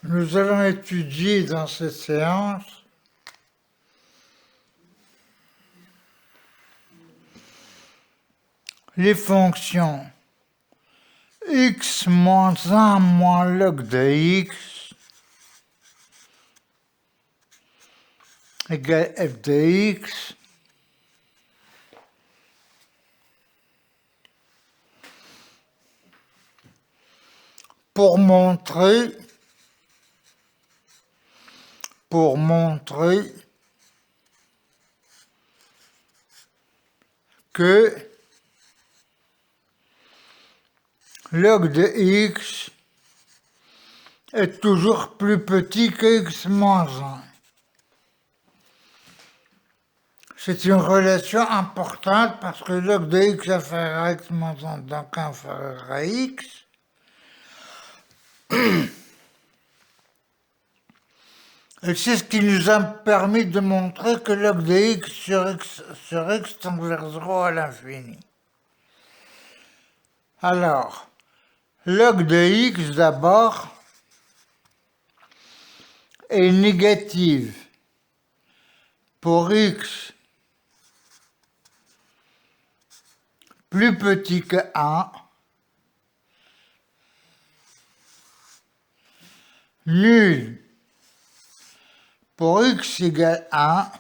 Nous allons étudier dans cette séance les fonctions x moins 1 moins log de x égale f de x pour montrer que log de x est toujours plus petit que x moins 1. C'est une relation importante parce que log de x inférieur à x moins 1, donc inférieur à x, et c'est ce qui nous a permis de montrer que log de x sur x tend vers 0 à l'infini. Alors, log de x d'abord est négative pour x plus petit que 1, nul pour x égale 1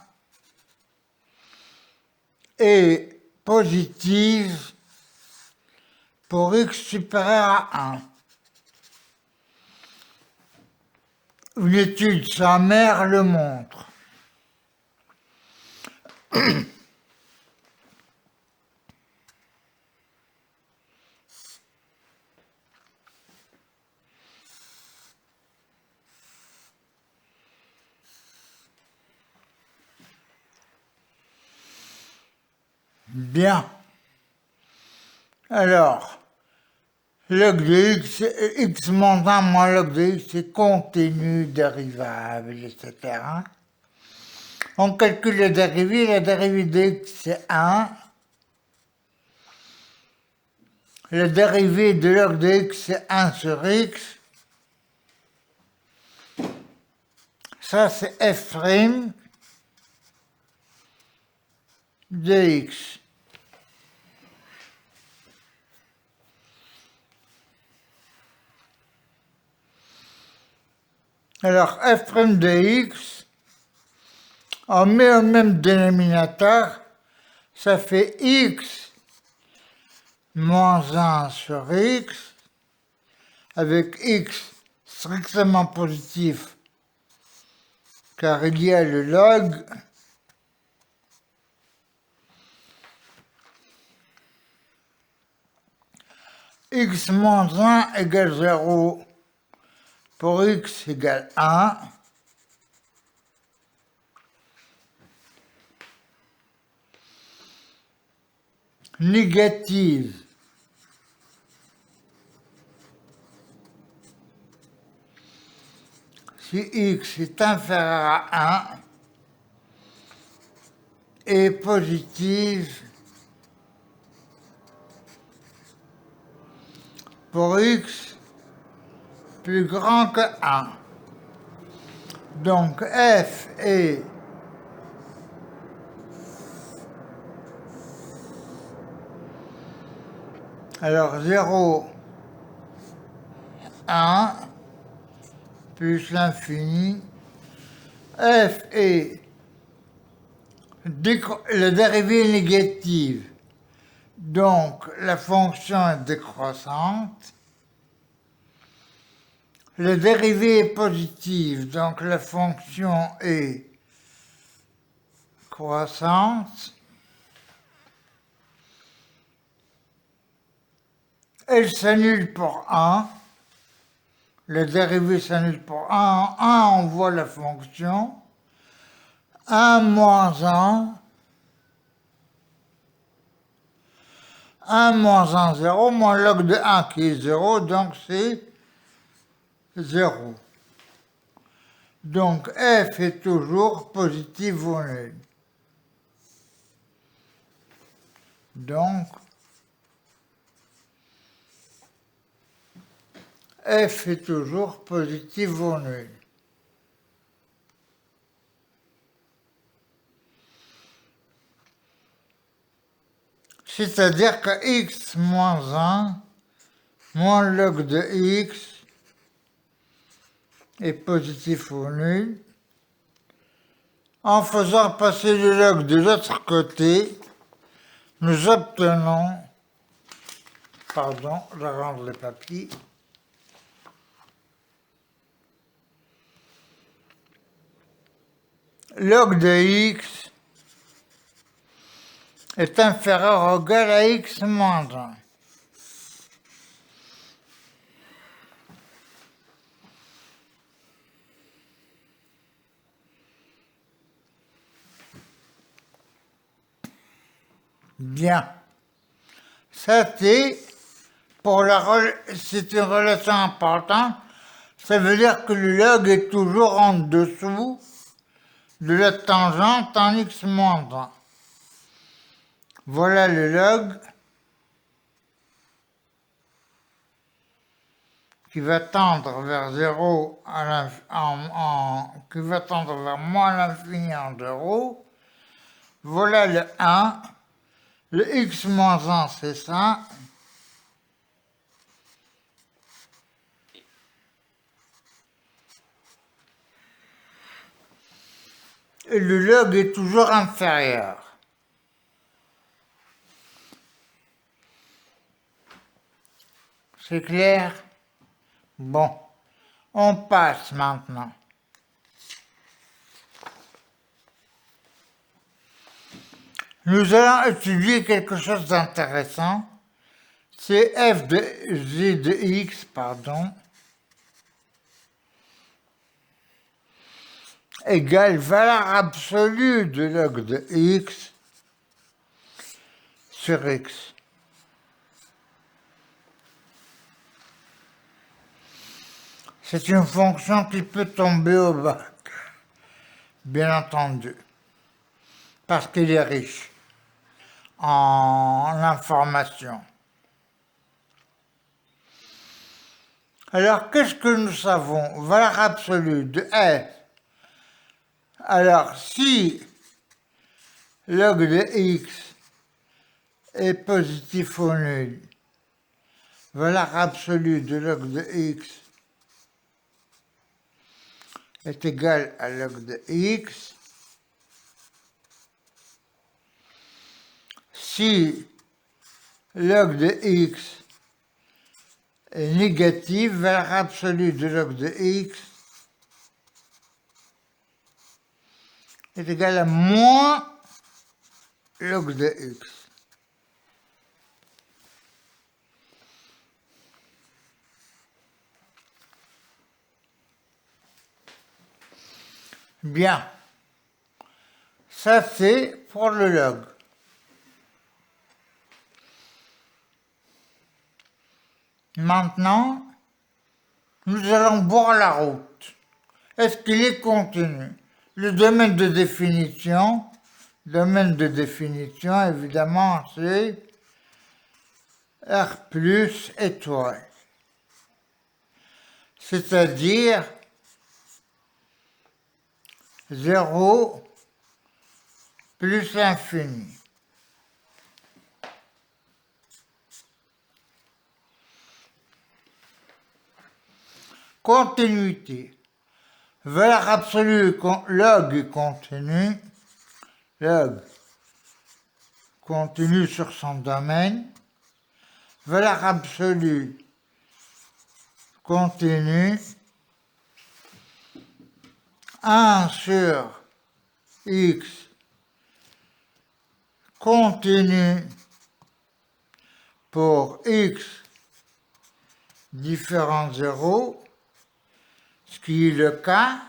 et positive pour x supérieur à 1. Une étude sommaire le montre. Bien. Alors, log de x, x moins 1 moins log de x est continu, dérivable, etc. On calcule la dérivée de x c'est 1. La dérivée de log de x c'est 1 sur x. Ça c'est f' de x. Alors f' de x, on met au même dénominateur, ça fait x moins 1 sur x, avec x strictement positif, car il y a le log, x moins 1 égale 0 pour x égale 1, négative si x est inférieur à 1 et positive pour x plus grand que 1. Donc f est alors 0, 1, plus l'infini. F est la dérivée négative, donc la fonction est décroissante. La dérivée est positive, donc la fonction est croissante. Elle s'annule pour 1. La dérivée s'annule pour 1. En 1, on voit la fonction. 1 moins 1. 1 moins 1, 0, moins log de 1 qui est 0, donc c'est 0. Donc f est toujours positive ou nulle. Donc f est toujours positif ou nul. C'est-à-dire que x moins 1 moins log de x est positif ou nul. En faisant passer le log de l'autre côté, nous obtenons, pardon, je range les papiers, log de x est inférieur ou égal à x moins 1. Bien. Ça, c'est une relation importante. Ça veut dire que le log est toujours en dessous de la tangente en x moins 1. Voilà le log qui va tendre vers 0 qui va tendre vers moins l'infini en 0. Voilà le 1. Le x moins 1, c'est ça. Et le log est toujours inférieur. C'est clair? Bon, on passe maintenant. Nous allons étudier quelque chose d'intéressant. C'est f de g de x, égale valeur absolue de log de x sur x. C'est une fonction qui peut tomber au bac, bien entendu, parce qu'elle est riche en informations. Alors, qu'est-ce que nous savons? Valeur absolue de f. Alors, si log de x est positif ou nul, valeur absolue de log de x est égale à log de x. Si log de x est négatif, valeur absolue de log de x est égale à moins log de x. Bien. Ça, c'est pour le log. Maintenant, nous allons voir la route. Est-ce qu'il est continu? Le domaine de définition, évidemment, c'est R plus étoile. C'est-à-dire 0 plus l'infini. Continuité. Valeur absolue log continu. Log continu sur son domaine. Valeur absolue continue. 1 sur x continu pour x différent de 0, ce qui est le cas.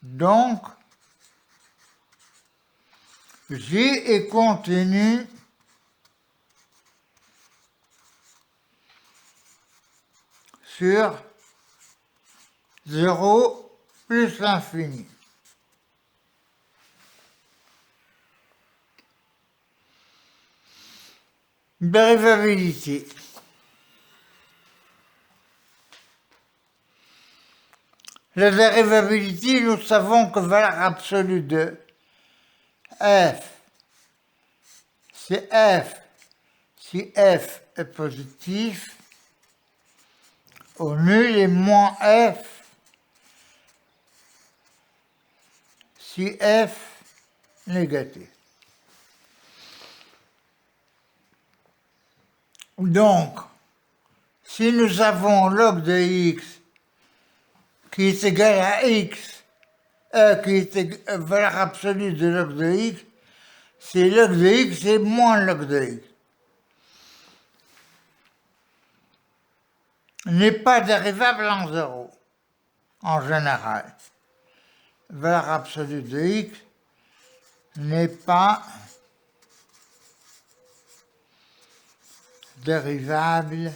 Donc, G est continu sur 0 plus l'infini. Dérivabilité. La dérivabilité, nous savons que valeur absolue de f, c'est f, si f est positif, au nul et moins f, si f négatif. Donc, si nous avons log de x qui est égal à x, qui est valeur absolue de log de x, c'est log de x et moins log de x. N'est pas dérivable en zéro, en général. Valeur absolue de x n'est pas dérivable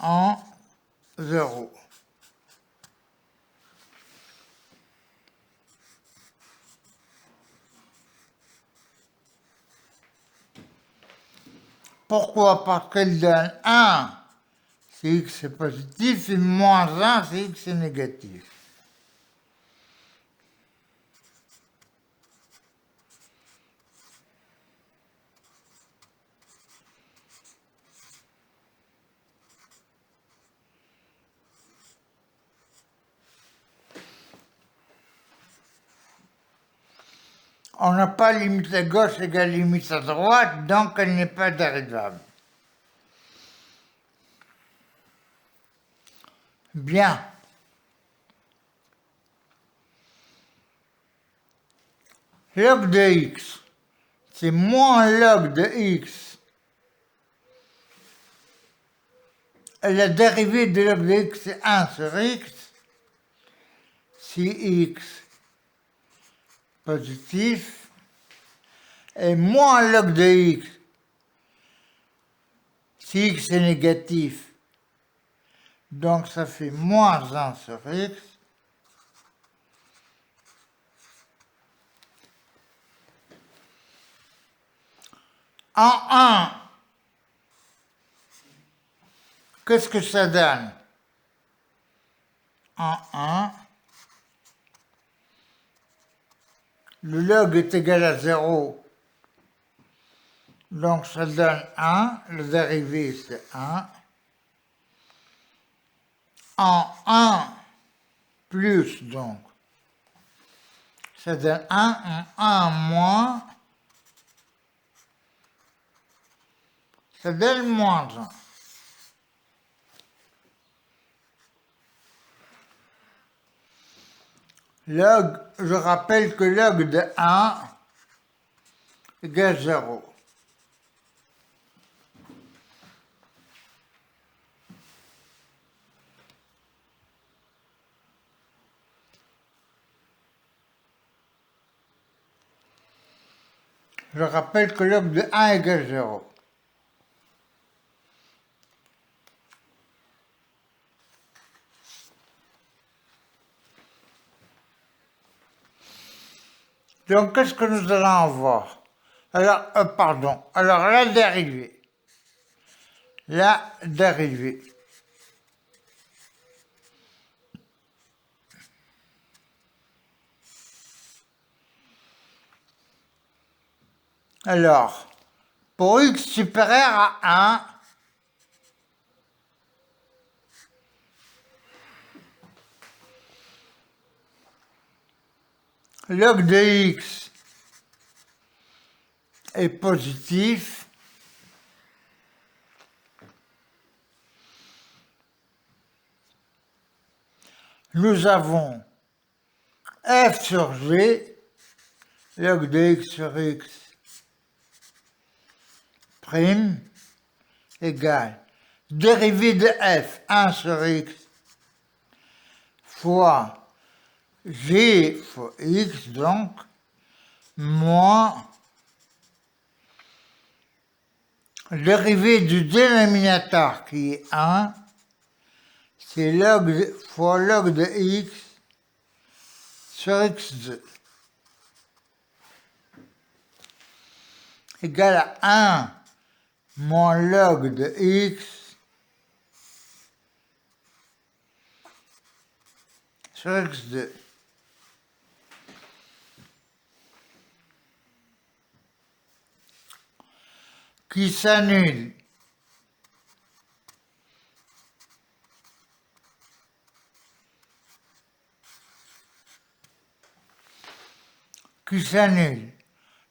en zéro. Pourquoi? Parce qu'elle donne 1 si x est positif et moins 1 si x est négatif. On n'a pas limite à gauche égale limite à droite, donc elle n'est pas dérivable. Bien. Log de x, c'est moins log de x. La dérivée de log de x, c'est 1 sur x. Si x positif, et moins log de x, si x est négatif, donc ça fait moins 1 sur x. En 1, qu'est-ce que ça donne? En 1, le log est égal à 0, donc ça donne 1, le dérivé c'est 1. En 1 plus, donc, ça donne 1, en 1 moins, ça donne moins 1. Log, je rappelle que log de 1 égale 0. Je rappelle que log de 1 égale 0. Donc, qu'est-ce que nous allons avoir? Alors, pardon. Alors, la dérivée. La dérivée. Alors, pour x supérieur à 1, log de x est positif. Nous avons f sur g, log de x sur x prime égale dérivée de f, 1 sur x, fois g fois x, donc, moins dérivée du dénominateur qui est 1, c'est log fois log de x sur x2 égale à 1 moins log de x sur x2. Qui s'annule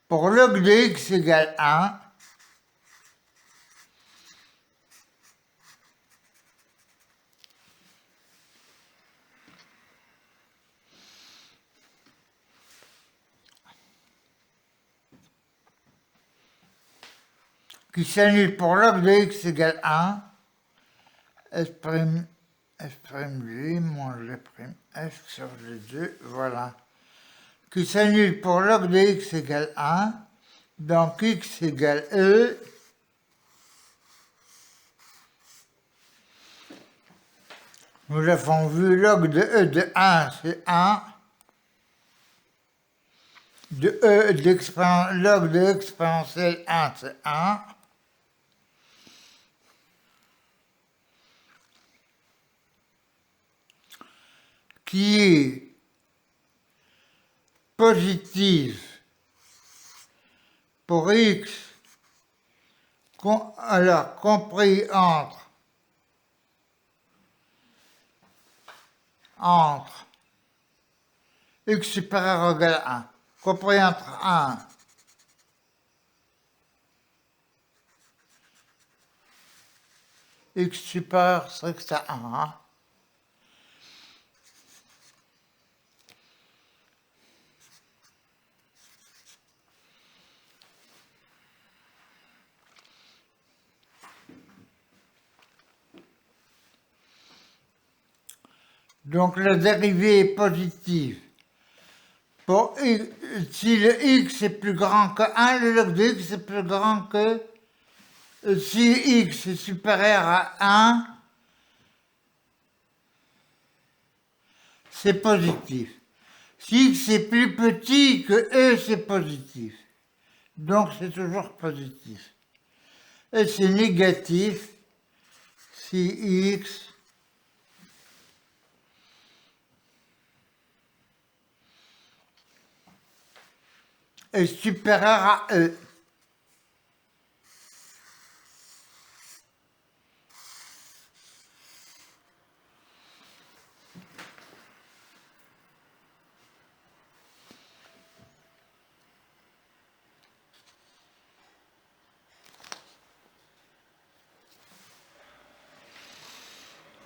pour log de x égale 1, qui s'annule pour log de x égale 1, f'(g) moins g'(f) sur g2, voilà. Qui s'annule pour log de x égale 1, donc x égale e, nous avons vu log de e de 1 c'est 1, de e log de exponentielle 1 c'est 1, qui est positive pour x, alors compris entre x supérieur ou égal à 1, compris entre 1 x supérieur strict à 1, donc la dérivée est positive. Pour x, si le x est plus grand que 1, le log de x est plus grand que... Si x est supérieur à 1, c'est positif. Si x est plus petit que e, c'est positif. Donc c'est toujours positif. Et c'est négatif si x est supérieur à e.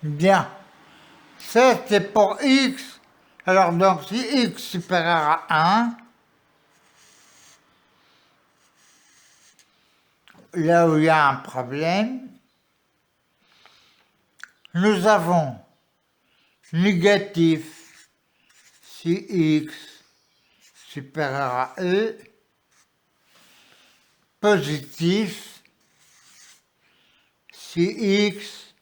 Bien. Ça, c'est pour x. Alors, donc, si x supérieur à 1, là où il y a un problème, nous avons négatif si x supérieur à e, positif si x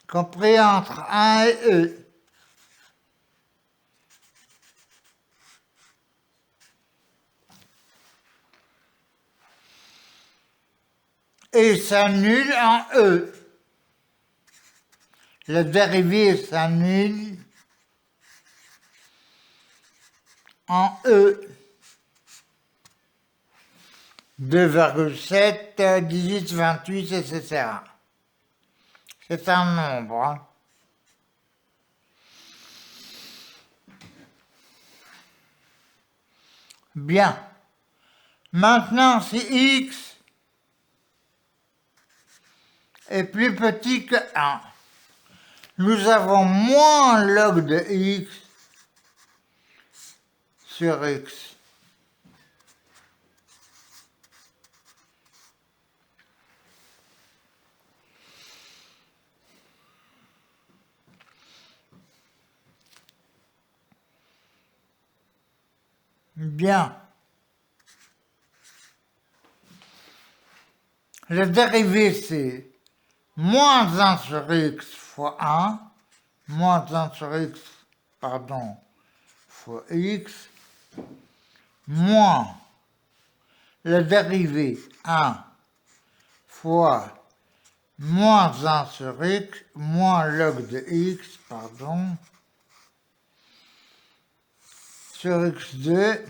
compris entre 1 et e. Et s'annule en e. La dérivée s'annule en e. 2,7, 18, 28, etc. C'est un nombre. Hein. Bien. Maintenant, si x est plus petit que 1, nous avons moins log de x sur x. Bien. La dérivée, c'est moins 1 sur x fois 1, moins 1 sur x, pardon, fois x, moins la dérivée 1 fois moins 1 sur x, moins log de x, pardon, sur x2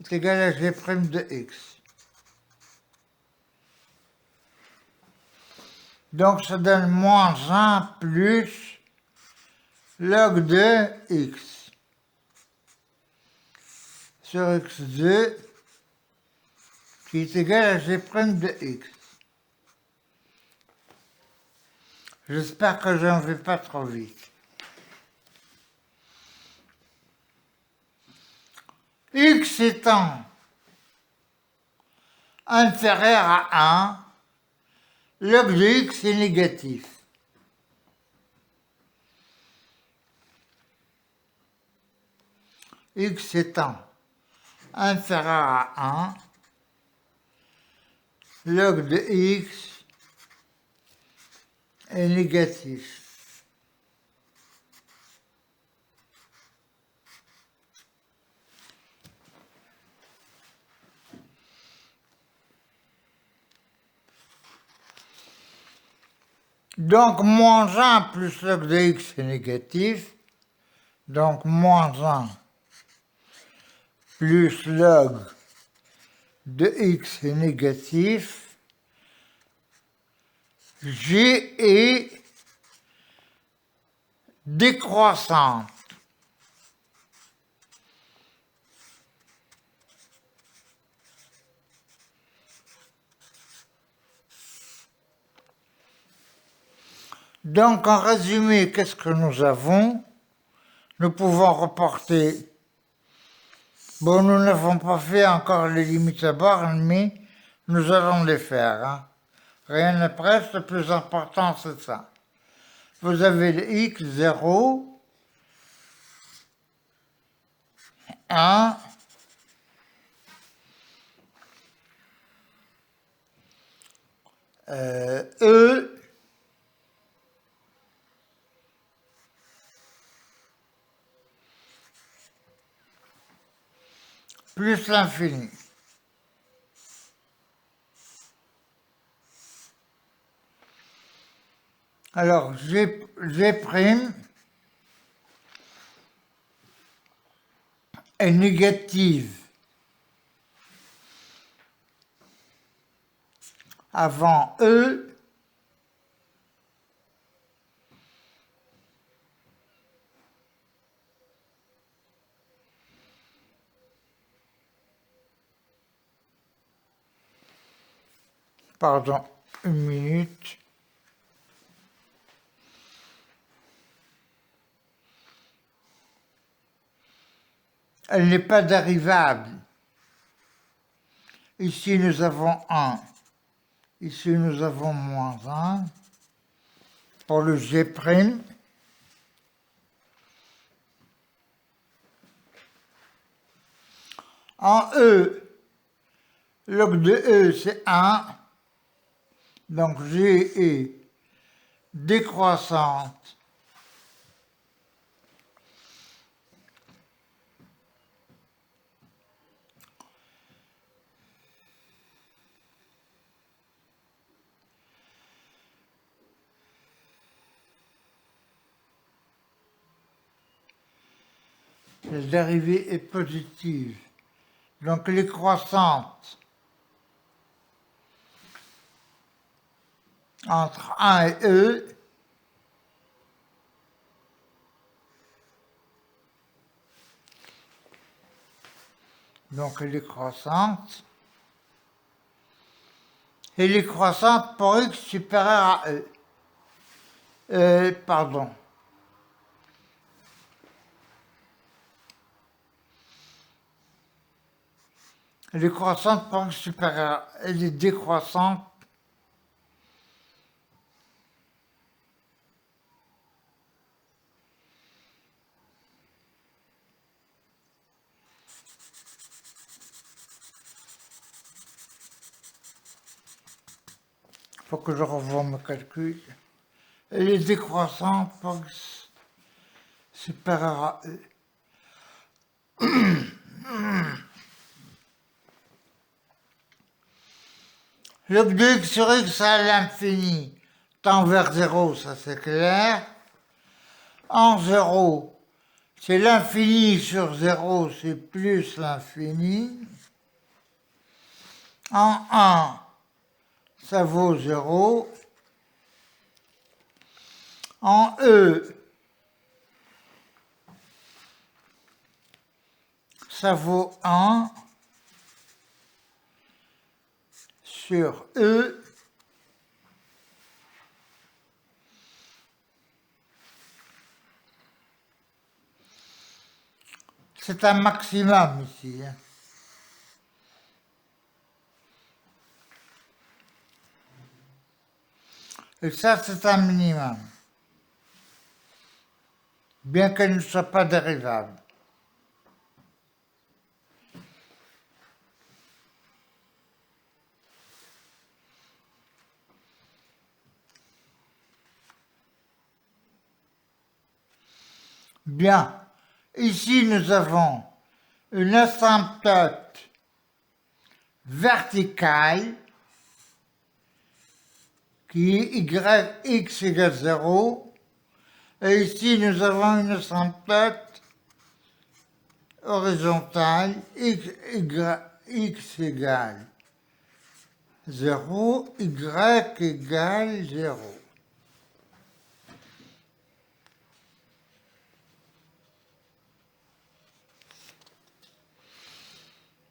est égal à g' de x. Donc ça donne moins 1 plus log de x sur x2 qui est égal à g' de x. J'espère que je n'en vais pas trop vite. X étant inférieur à 1, log de x est négatif. X étant inférieur à 1, log de x est négatif. Donc, moins 1 plus log de x est négatif. Donc, moins 1 plus log de x est négatif. G est décroissante. Donc, en résumé, qu'est-ce que nous avons? Nous pouvons reporter. Bon, nous n'avons pas fait encore les limites à bornes, mais nous allons les faire. Hein. Rien ne presse, le plus important, c'est ça. Vous avez le x, 0, 1, E, plus l'infini. Alors, G' est négative avant E pardon, une minute. Elle n'est pas dérivable. Ici, nous avons 1. Ici, nous avons moins 1. Pour le G', en E, log de E, c'est 1. Donc, G est décroissante. La dérivée est positive. Donc, elle est croissante entre 1 et E. Donc, elle est croissante. Elle est croissante pour x supérieur à E. Pardon. Elle est croissante pour x supérieur. Elle est décroissante. Il faut que je revoie mon calcul. Elle est décroissante pour x supérieur à E. Log de x sur x à l'infini tend vers 0, ça c'est clair. En 0, c'est l'infini sur 0, c'est plus l'infini. En 1, ça vaut 0. En E, ça vaut 1 sur E. C'est un maximum ici. Hein. Et ça, c'est un minimum. Bien qu'elle ne soit pas dérivable. Bien. Ici, nous avons une asymptote verticale qui est yx égale 0. Et ici, nous avons une asymptote horizontale x égale 0, y égale 0.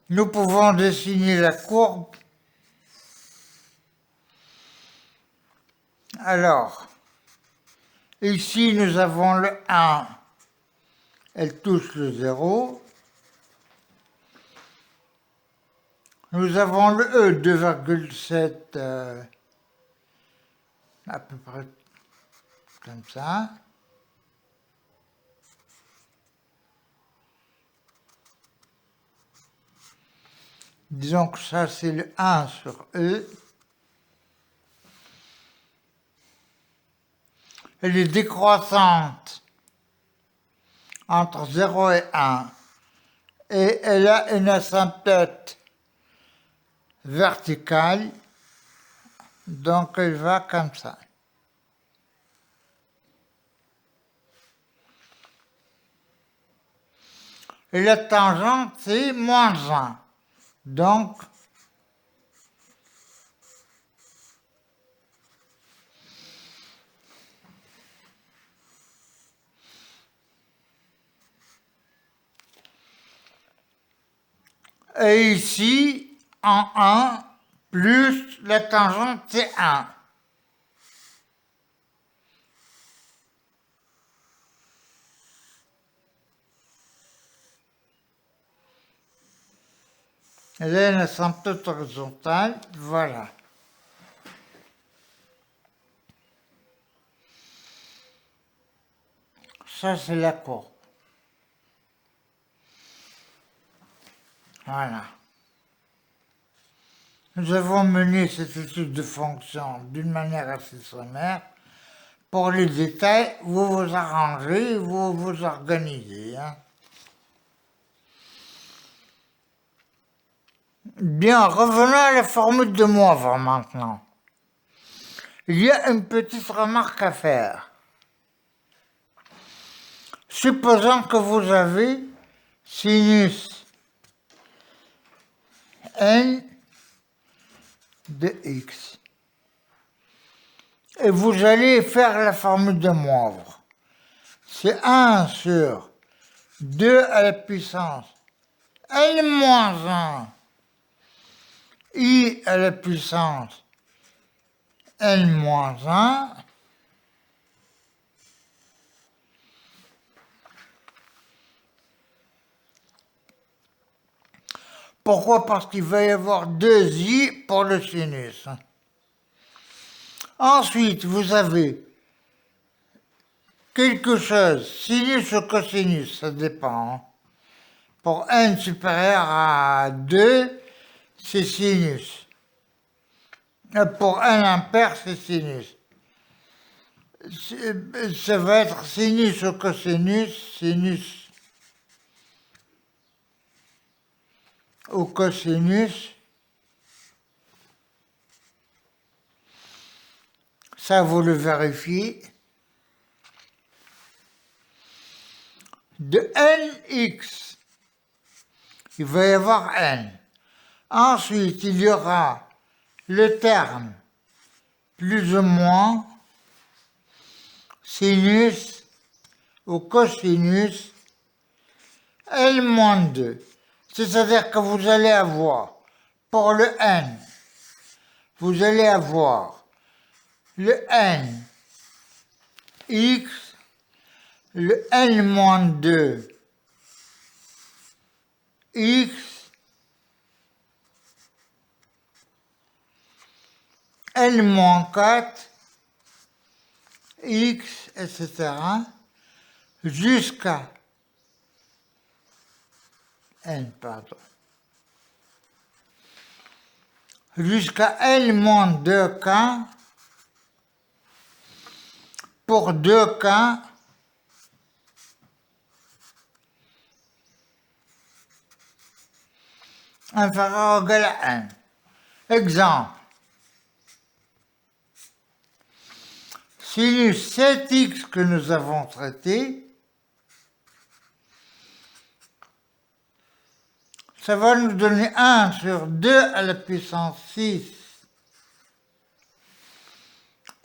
Nous pouvons dessiner la courbe. Alors, ici nous avons le 1, elle touche le 0. Nous avons le E, 2,7, à peu près comme ça. Disons que ça, c'est le 1 sur E. Elle est décroissante entre 0 et 1. Et elle a une asymptote verticale. Donc, elle va comme ça. Et la tangente, c'est moins 1. Donc, et ici, en 1, plus la tangente, c'est 1. Elle a une asymptote horizontale, voilà. Ça, c'est la courbe. Voilà. Nous avons mené cette étude de fonction d'une manière assez sommaire. Pour les détails, vous vous arrangez, vous vous organisez. Hein. Bien, revenons à la formule de Moivre maintenant. Il y a une petite remarque à faire. Supposons que vous avez sinus n de x. Et vous allez faire la formule de Moivre. C'est 1 sur 2 à la puissance n moins 1 i à la puissance n moins 1 Pourquoi? Parce qu'il va y avoir 2 i pour le sinus. Ensuite, vous avez quelque chose, sinus ou cosinus, ça dépend. Pour n supérieur à 2, c'est sinus. Pour n impair, c'est sinus. Ça va être sinus ou cosinus, sinus ou cosinus Ça, vous le vérifiez. De nx, il va y avoir n. Ensuite, il y aura le terme plus ou moins sinus ou cosinus L-2. C'est-à-dire que vous allez avoir, pour le n, vous allez avoir le n x, le n-2 x, n-4 x, etc. jusqu'à n, pardon, jusqu'à n-2k pour 2k inférieur ou égal à 1. Exemple. Sinus 7x que nous avons traité, ça va nous donner 1 sur 2 à la puissance 6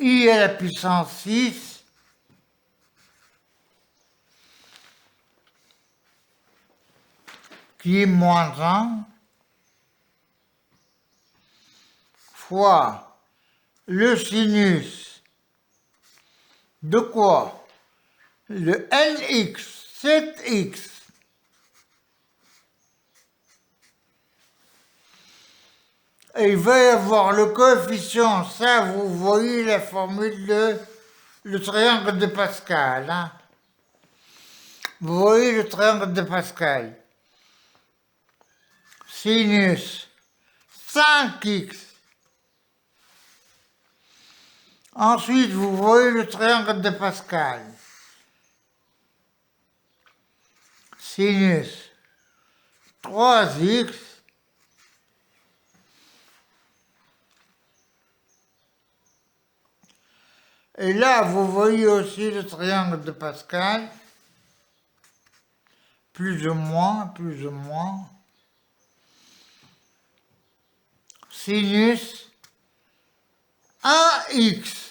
i à la puissance 6 qui est moins 1 fois le sinus de quoi? Le nx, 7x, et il va y avoir le coefficient, ça vous voyez la formule de le triangle de Pascal. Hein? Vous voyez le triangle de Pascal. Sinus 5x. Ensuite, vous voyez le triangle de Pascal. Sinus 3x. Et là, vous voyez aussi le triangle de Pascal. Plus ou moins, plus ou moins. Sinus 1x.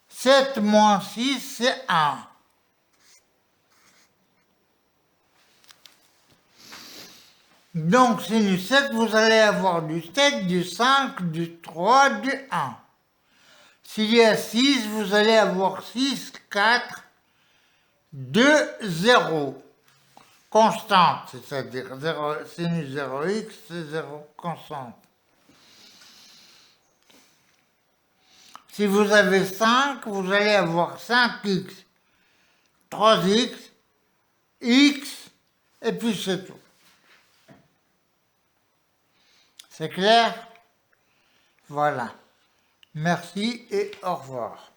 7 moins 6, c'est 1. Donc, sinus 7, vous allez avoir du 7, du 5, du 3, du 1. S'il y a 6, vous allez avoir 6, 4, 2, 0. Constante, c'est-à-dire sinus 0x, c'est 0 constante. Si vous avez 5, vous allez avoir 5x, 3x, x, et puis c'est tout. C'est clair? Voilà. Merci et au revoir.